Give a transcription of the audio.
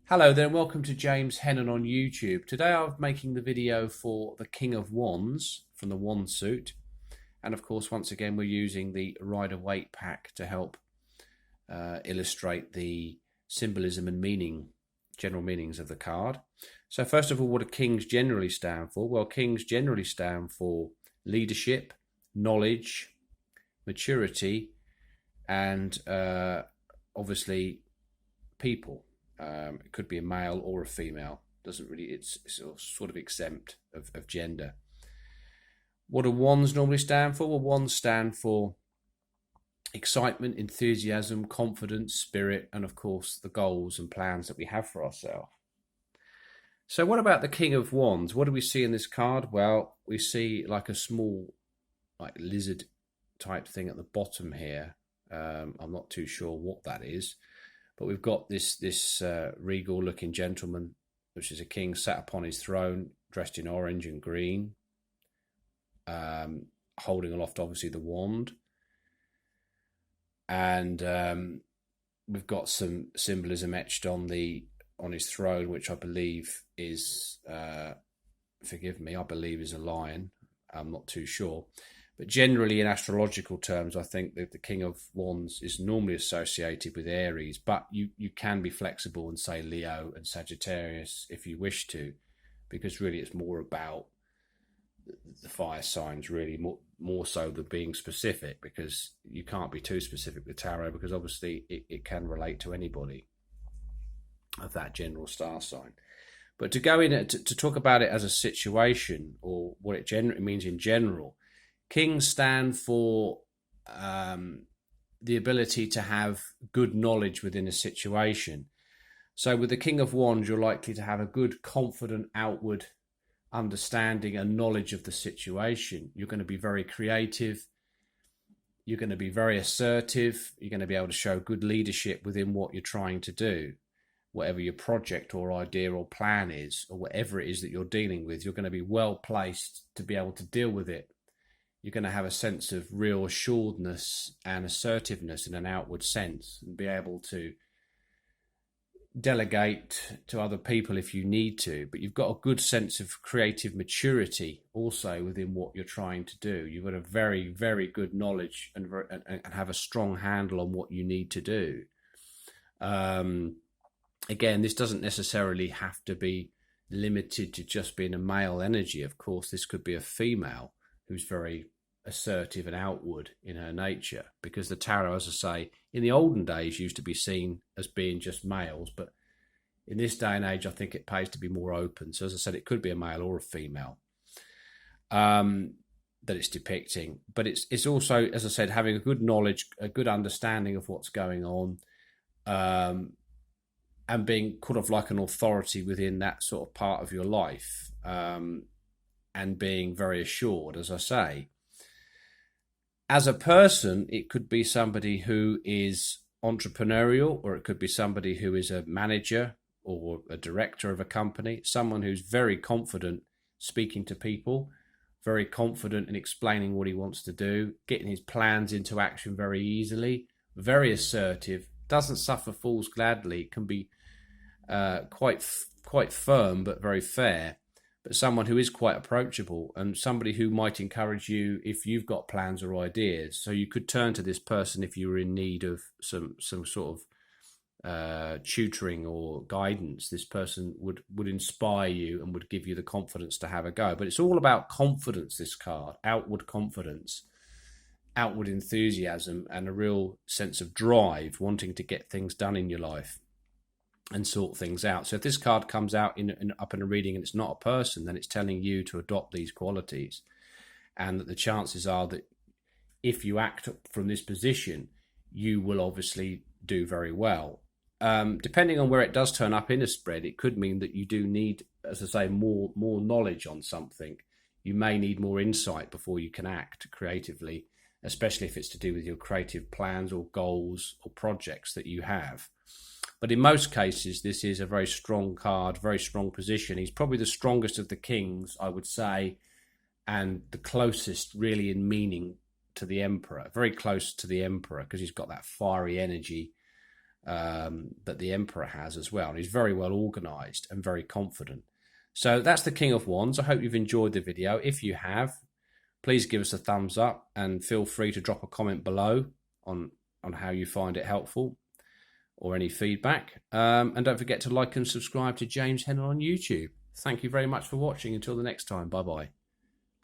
Hello there and welcome to James Hennon on YouTube. Today I'm making the video for the King of Wands from the Wand suit. And of course, once again, we're using the Rider-Waite pack to help illustrate the symbolism and meaning, general meanings of the card. So first of all, what do kings generally stand for? Well, kings generally stand for leadership, knowledge, maturity, and obviously people. It could be a male or a female. Doesn't really. It's sort of exempt of gender. What do wands normally stand for? Well, wands stand for excitement, enthusiasm, confidence, spirit, and of course the goals and plans that we have for ourselves. So what about the King of Wands? What do we see in this card? Well, we see like a small, like lizard type thing at the bottom here. I'm not too sure what that is. But we've got this regal-looking gentleman, which is a king, sat upon his throne, dressed in orange and green, holding aloft, obviously, the wand. And we've got some symbolism etched on his throne, which I believe is, forgive me, I believe is a lion. I'm not too sure. But generally, in astrological terms, I think that the King of Wands is normally associated with Aries, but you can be flexible and say Leo and Sagittarius if you wish to, because really it's more about the fire signs, really, more so than being specific, because you can't be too specific with tarot, because obviously it can relate to anybody of that general star sign. But to go in to talk about it as a situation, or what it generally means in general, kings stand for the ability to have good knowledge within a situation. So with the King of Wands, you're likely to have a good, confident, outward understanding and knowledge of the situation. You're going to be very creative. You're going to be very assertive. You're going to be able to show good leadership within what you're trying to do. Whatever your project or idea or plan is, or whatever it is that you're dealing with, you're going to be well placed to be able to deal with it. You're going to have a sense of real assuredness and assertiveness in an outward sense, and be able to delegate to other people if you need to. But you've got a good sense of creative maturity also within what you're trying to do. You've got a very, very good knowledge and have a strong handle on what you need to do. Again, this doesn't necessarily have to be limited to just being a male energy. Of course, this could be a female who's very assertive and outward in her nature, because the tarot, as I say, in the olden days used to be seen as being just males, but in this day and age I think it pays to be more open. So as I said, it could be a male or a female that it's depicting, but it's also, as I said, having a good knowledge, a good understanding of what's going on, and being kind of like an authority within that sort of part of your life, and being very assured, as I say. As a person, it could be somebody who is entrepreneurial, or it could be somebody who is a manager or a director of a company, someone who's very confident speaking to people, very confident in explaining what he wants to do, getting his plans into action very easily, very assertive, doesn't suffer fools gladly, can be quite firm but very fair, but someone who is quite approachable, and somebody who might encourage you if you've got plans or ideas. So you could turn to this person if you were in need of some sort of tutoring or guidance. This person would inspire you and would give you the confidence to have a go. But it's all about confidence, this card, outward confidence, outward enthusiasm, and a real sense of drive, wanting to get things done in your life and sort things out. So if this card comes out up in a reading and it's not a person, then it's telling you to adopt these qualities, and that the chances are that if you act from this position, you will obviously do very well. Depending on where it does turn up in a spread, it could mean that you do need, as I say, more knowledge on something. You may need more insight before you can act creatively, especially if it's to do with your creative plans or goals or projects that you have. But in most cases, this is a very strong card, very strong position. He's probably the strongest of the kings, I would say, and the closest really in meaning to the emperor, very close to the emperor, because he's got that fiery energy, that the Emperor has as well. And he's very well organised and very confident. So that's the King of Wands. I hope you've enjoyed the video. If you have, please give us a thumbs up and feel free to drop a comment below on how you find it helpful or any feedback. And don't forget to like and subscribe to James Hennell on YouTube. Thank you very much for watching. Until the next time, bye-bye.